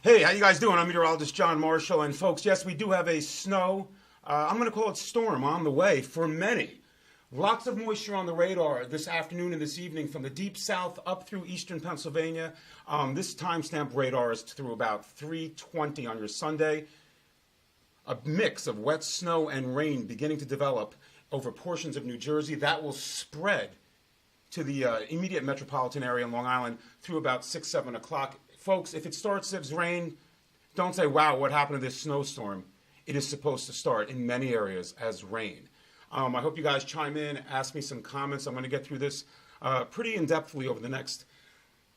Hey, how you guys doing? I'm meteorologist John Marshall, and folks, yes, we do have a snow, I'm going to call it storm, on the way for many. Lots of moisture on the radar this afternoon and this evening from the deep south up through eastern Pennsylvania. This timestamp radar is through about 3:20 on your Sunday. A mix of wet snow and rain beginning to develop over portions of New Jersey. That will spread to the immediate metropolitan area in Long Island through about 6, 7 o'clock. Folks, if it starts as rain, don't say, wow, what happened to this snowstorm? It is supposed to start in many areas as rain. I hope you guys chime in, ask me some comments. I'm going to get through this pretty in-depthly over the next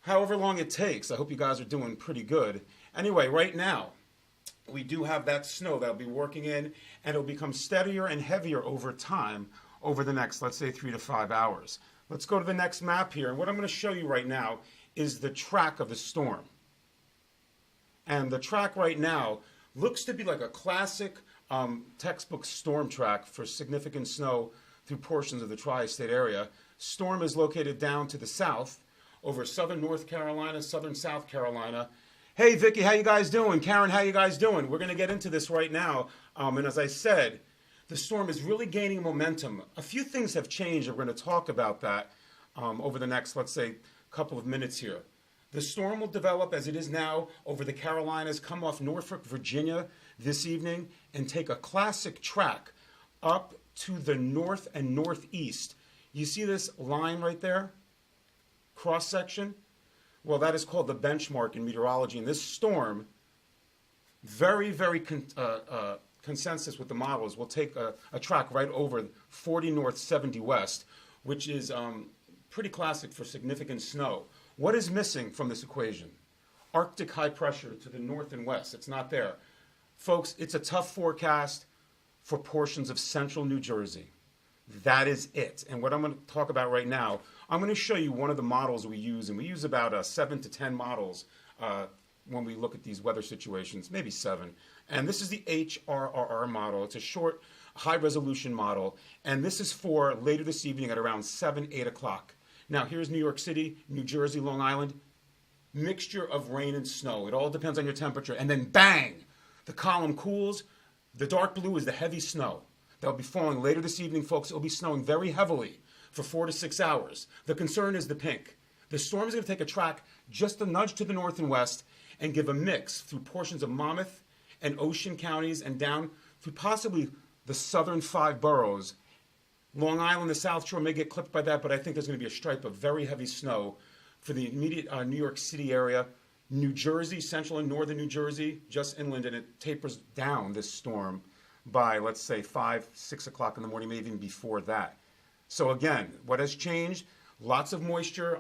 however long it takes. I hope you guys are doing pretty good. Anyway, right now, we do have that snow that'll be working in, and it'll become steadier and heavier over time over the next, let's say, 3 to 5 hours. Let's go to the next map here, and what I'm going to show you right now is the track of the storm. And the track right now looks to be like a classic textbook storm track for significant snow through portions of the tri-state area. Storm is located down to the south over southern North Carolina, southern South Carolina. Hey, Vicky, how you guys doing? Karen, how you guys doing? We're going to get into this right now. And as I said, the storm is really gaining momentum. A few things have changed. We're going to talk about that over the next, let's say, couple of minutes here. The storm will develop as it is now over the Carolinas, come off Norfolk, Virginia this evening, and take a classic track up to the north and northeast. You see this line right there? Cross section? Well, that is called the benchmark in meteorology. And this storm, very, very consensus with the models, will take a track right over 40 north, 70 west, which is pretty classic for significant snow. What is missing from this equation? Arctic high pressure to the north and west. It's not there. Folks, it's a tough forecast for portions of central New Jersey. That is it. And what I'm going to talk about right now, I'm going to show you one of the models we use, and we use about 7 to 10 models when we look at these weather situations, maybe 7. And this is the HRRR model. It's a short, high-resolution model, and this is for later this evening at around 7, 8 o'clock. Now, here's New York City, New Jersey, Long Island. Mixture of rain and snow. It all depends on your temperature. And then bang, the column cools. The dark blue is the heavy snow. That'll be falling later this evening, folks. It'll be snowing very heavily for 4 to 6 hours. The concern is the pink. The storm is going to take a track just a nudge to the north and west and give a mix through portions of Monmouth and Ocean counties and down through possibly the southern 5 boroughs. Long Island, the South Shore may get clipped by that, but I think there's going to be a stripe of very heavy snow for the immediate New York City area, New Jersey, central and northern New Jersey, just inland, and it tapers down this storm by, let's say, 5, 6 o'clock in the morning, maybe even before that. So again, what has changed? Lots of moisture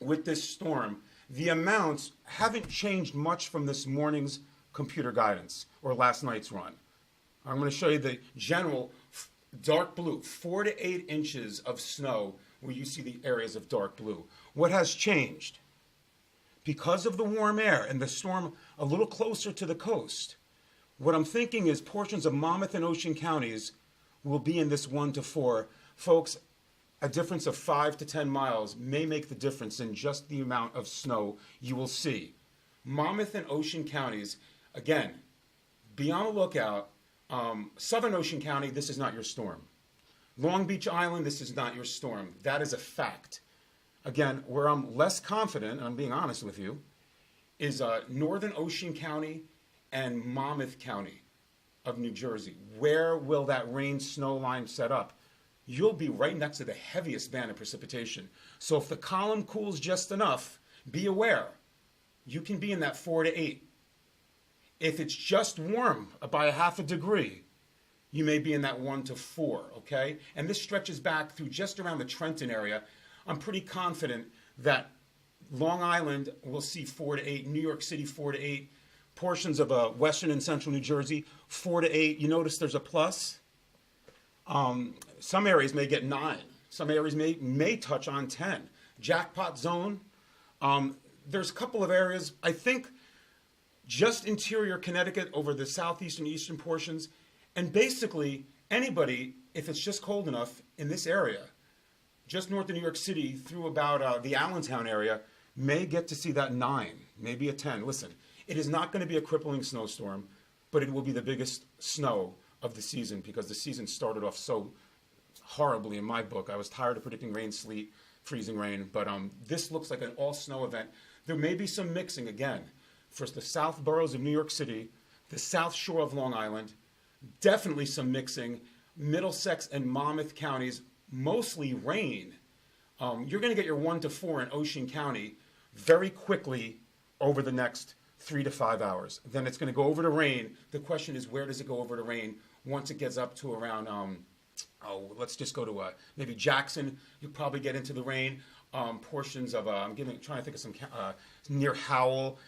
with this storm. The amounts haven't changed much from this morning's computer guidance or last night's run. I'm going to show you the general dark blue, 4 to 8 inches of snow where you see the areas of dark blue. What has changed? Because of the warm air and the storm a little closer to the coast, what I'm thinking is portions of Monmouth and Ocean counties will be in this 1 to 4. Folks, a difference of 5 to 10 miles may make the difference in just the amount of snow you will see. Monmouth and Ocean counties, again, be on the lookout. Southern Ocean County, this is not your storm. Long Beach Island, this is not your storm. That is a fact. Again, where I'm less confident, and I'm being honest with you, is Northern Ocean County and Monmouth County of New Jersey. Where will that rain-snow line set up? You'll be right next to the heaviest band of precipitation. So if the column cools just enough, be aware. You can be in that 4 to 8. If it's just warm by a half a degree, you may be in that 1 to 4, okay? And this stretches back through just around the Trenton area. I'm pretty confident that Long Island will see 4 to 8, New York City 4 to 8, portions of western and central New Jersey 4 to 8. You notice there's a plus. Some areas may get 9. Some areas may touch on 10. Jackpot zone. There's a couple of areas, I think, just interior Connecticut over the southeastern eastern portions, and basically anybody, if it's just cold enough in this area, just north of New York City through about the Allentown area, may get to see that 9, maybe a 10. Listen, It is not going to be a crippling snowstorm, but it will be the biggest snow of the season because the season started off so horribly in my book. I was tired of predicting rain, sleet, freezing rain, but this looks like an all-snow event. There may be some mixing again for the south boroughs of New York City, the south shore of Long Island, definitely some mixing. Middlesex and Monmouth counties, mostly rain. You're going to get your 1 to 4 in Ocean County very quickly over the next 3 to 5 hours. Then it's going to go over to rain. The question is, where does it go over to rain once it gets up to around, let's just go to maybe Jackson. You'll probably get into the rain. Portions of, trying to think of some, near Howell,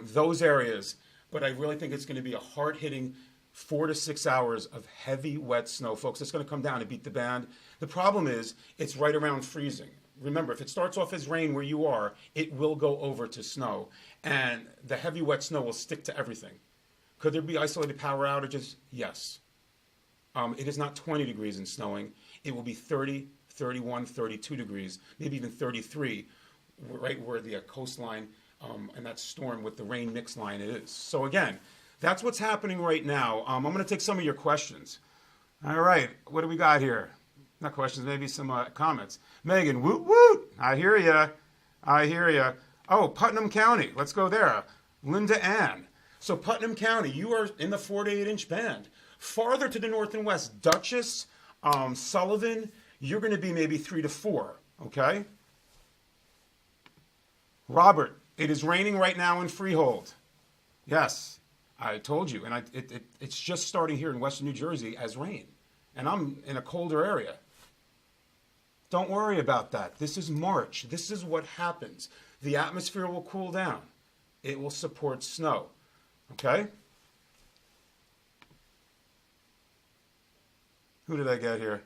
those areas. But I really think it's going to be a hard-hitting 4 to 6 hours of heavy, wet snow. Folks, it's going to come down and beat the band. The problem is it's right around freezing. Remember, if it starts off as rain where you are, it will go over to snow. And the heavy, wet snow will stick to everything. Could there be isolated power outages? Yes. It is not 20 degrees and snowing. It will be 30, 31, 32 degrees, maybe even 33, right where the coastline and that storm with the rain mix line is. So again, that's what's happening right now. I'm going to take some of your questions. All right, what do we got here? Not questions, maybe some comments. Megan, woot woot, I hear ya. I hear ya. Oh, Putnam County, let's go there. Linda Ann. So Putnam County, you are in the 4 to 8 inch band. Farther to the north and west, Dutchess, Sullivan, you're going to be maybe 3 to 4, okay? Robert, it is raining right now in Freehold. Yes, I told you, and it's just starting here in western New Jersey as rain, and I'm in a colder area. Don't worry about that. This is March. This is what happens. The atmosphere will cool down. It will support snow, okay? Who did I get here?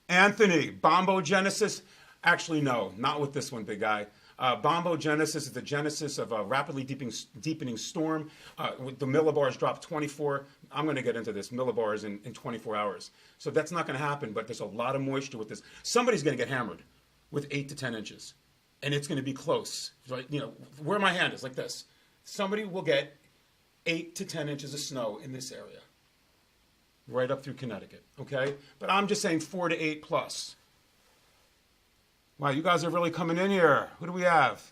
Anthony, Bombogenesis. Actually, no, not with this one, big guy. Bombogenesis is the genesis of a rapidly deepening storm. The millibars dropped 24. I'm going to get into this, millibars in 24 hours. So that's not going to happen, but there's a lot of moisture with this. Somebody's going to get hammered with 8 to 10 inches, and it's going to be close. Right, where my hand is, like this. Somebody will get 8 to 10 inches of snow in this area, right up through Connecticut, okay? But I'm just saying 4 to 8 plus. Wow, you guys are really coming in here. Who do we have?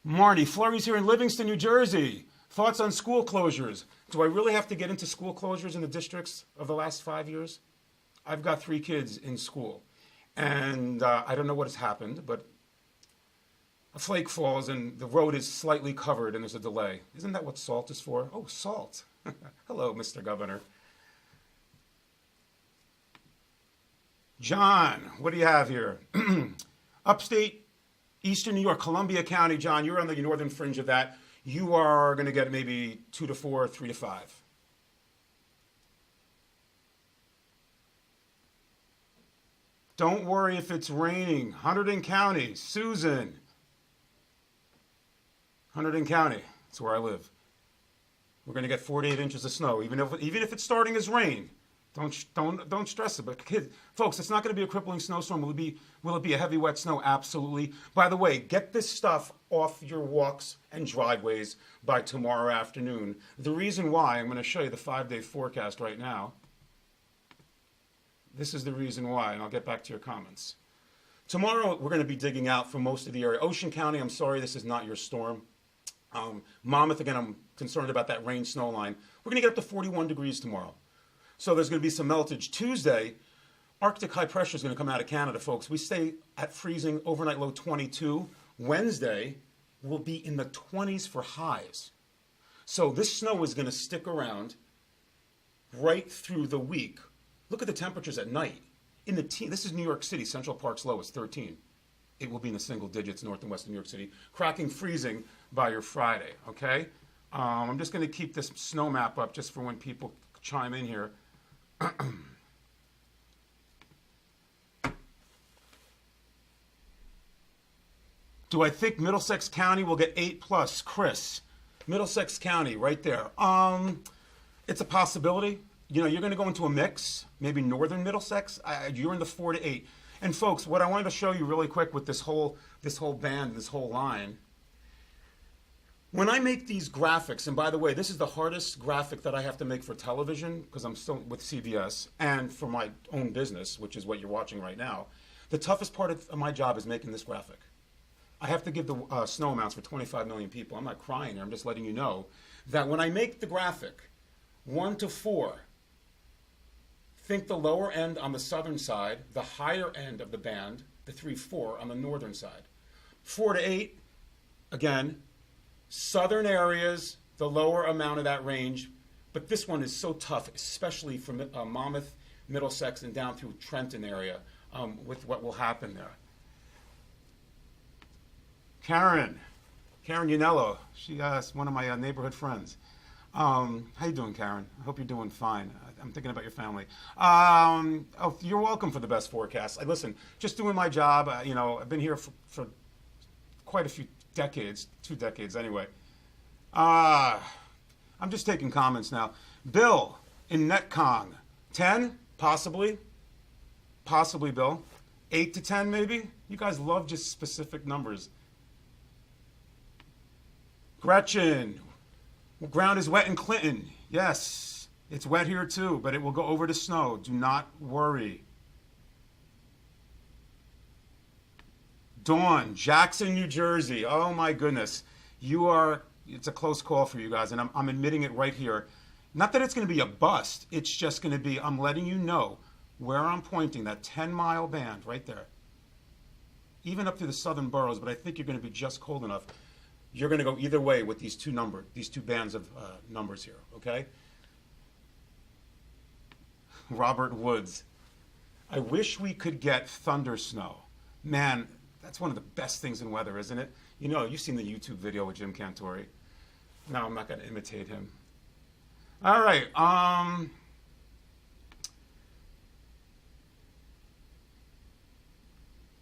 Marty, flurries here in Livingston, New Jersey. Thoughts on school closures? Do I really have to get into school closures in the districts of the last 5 years? I've got 3 kids in school, and I don't know what has happened, but a flake falls and the road is slightly covered and there's a delay. Isn't that what salt is for? Oh, salt. Hello, Mr. Governor. John, what do you have here? Upstate, eastern New York, Columbia County. John, you're on the northern fringe of that. You are going to get maybe 2 to 4, 3 to 5. Don't worry if it's raining. Hunterdon County, Susan. Hunterdon County, that's where I live. We're going to get 4 to 8 inches of snow, even if it's starting as rain. Don't stress it. But folks, it's not going to be a crippling snowstorm. Will it be a heavy, wet snow? Absolutely. By the way, get this stuff off your walks and driveways by tomorrow afternoon. The reason why, I'm going to show you the 5-day forecast right now. This is the reason why, and I'll get back to your comments. Tomorrow, we're going to be digging out for most of the area. Ocean County, I'm sorry, this is not your storm. Monmouth, again, I'm concerned about that rain-snow line. We're going to get up to 41 degrees tomorrow. So there's going to be some meltage. Tuesday, Arctic high pressure is going to come out of Canada, folks. We stay at freezing, overnight low 22. Wednesday, we'll be in the 20s for highs. So this snow is going to stick around right through the week. Look at the temperatures at night. This is New York City. Central Park's low is 13. It will be in the single digits north and west of New York City, cracking freezing by your Friday, okay? I'm just going to keep this snow map up just for when people chime in here. Do I think Middlesex County will get 8 plus? Chris, Middlesex County, right there. It's a possibility. You're going to go into a mix, maybe northern Middlesex. You're in the 4 to 8. And folks, what I wanted to show you really quick with this whole band, this whole line, When I make these graphics, and by the way, this is the hardest graphic that I have to make for television because I'm still with CBS and for my own business, which is what you're watching right now. The toughest part of my job is making this graphic. I have to give the snow amounts for 25 million people. I'm not crying here. I'm just letting you know that when I make the graphic, 1 to 4, think the lower end on the southern side, the higher end of the band, the 3-4 on the northern side. 4 to 8, again, southern areas, the lower amount of that range. But this one is so tough, especially from Monmouth, Middlesex, and down through Trenton area with what will happen there. Karen Yanello, she's one of my neighborhood friends. How you doing, Karen? I hope you're doing fine. I'm thinking about your family. You're welcome for the best forecast. Listen, just doing my job. I've been here for quite a few decades, 2 decades anyway. I'm just taking comments now. Bill in Netcong, 10, possibly, Bill. 8 to 10, maybe. You guys love just specific numbers. Gretchen, ground is wet in Clinton. Yes, it's wet here too, but it will go over to snow. Do not worry. Dawn, Jackson, New Jersey. Oh my goodness. It's a close call for you guys, and I'm admitting it right here. Not that it's going to be a bust. It's just going to be, I'm letting you know where I'm pointing, that 10-mile band right there. Even up to the southern boroughs, but I think you're going to be just cold enough. You're going to go either way with these two bands of numbers here, okay? Robert Woods. I wish we could get thunder snow. Man, that's one of the best things in weather, isn't it? You've seen the YouTube video with Jim Cantori. No, I'm not going to imitate him. All right.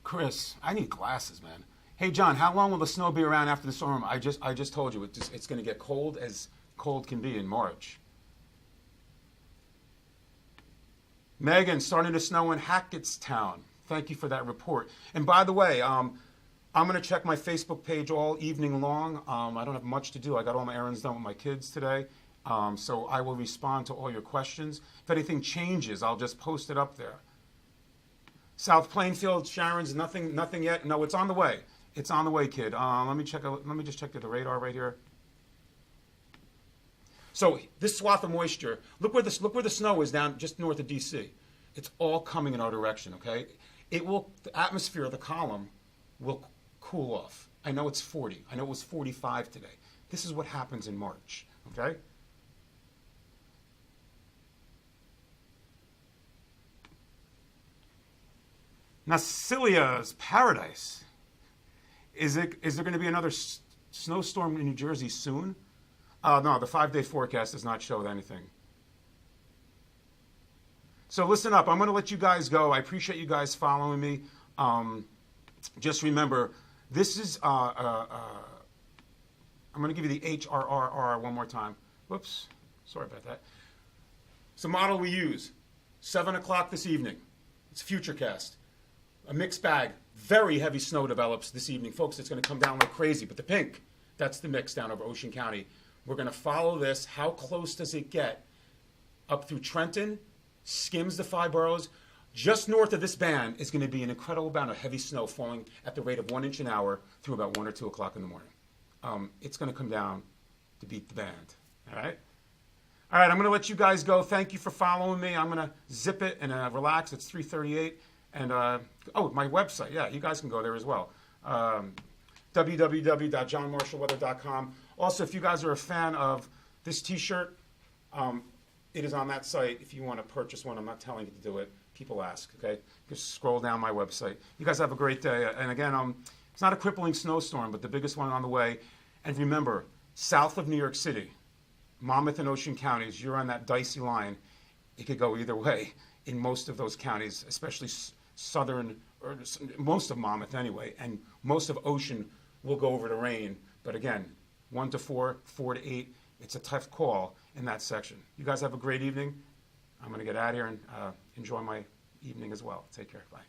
Chris, I need glasses, man. Hey, John, how long will the snow be around after the storm? I just told you it's going to get cold as cold can be in March. Megan, starting to snow in Hackettstown. Thank you for that report. And by the way, I'm going to check my Facebook page all evening long. I don't have much to do. I got all my errands done with my kids today. So I will respond to all your questions. If anything changes, I'll just post it up there. South Plainfield, Sharon's, nothing yet. No, it's on the way. It's on the way, kid. Let me just check the radar right here. So this swath of moisture, look where the snow is down just north of D.C. It's all coming in our direction, okay? The atmosphere of the column will cool off. I know it's 40. I know it was 45 today. This is what happens in March, okay? Nacilia's Paradise. Is there going to be another snowstorm in New Jersey soon? No, the 5-day forecast does not show anything. So listen up. I'm going to let you guys go. I appreciate you guys following me. Just remember, this is, I'm going to give you the HRRR one more time. Whoops. Sorry about that. It's a model we use. 7 o'clock this evening. It's Futurecast. A mixed bag. Very heavy snow develops this evening. Folks, it's going to come down like crazy. But the pink, that's the mix down over Ocean County. We're going to follow this. How close does it get? Up through Trenton, skims the 5 boroughs. Just north of this band is going to be an incredible amount of heavy snow falling at the rate of 1 inch an hour through about 1 or 2 o'clock in the morning. It's going to come down to beat the band. All right? All right, I'm going to let you guys go. Thank you for following me. I'm going to zip it and relax. It's 3:38. And, my website. Yeah, you guys can go there as well. www.johnmarshallweather.com. Also, if you guys are a fan of this T-shirt, it is on that site. If you want to purchase one, I'm not telling you to do it. People ask, okay? Just scroll down my website. You guys have a great day. And again, it's not a crippling snowstorm, but the biggest one on the way. And remember, south of New York City, Monmouth and Ocean counties, you're on that dicey line. It could go either way in most of those counties, especially southern, or most of Monmouth anyway, and most of Ocean will go over to rain. But again, 1 to 4, 4 to 8, it's a tough call in that section. You guys have a great evening. I'm going to get out of here and enjoy my evening as well. Take care. Bye.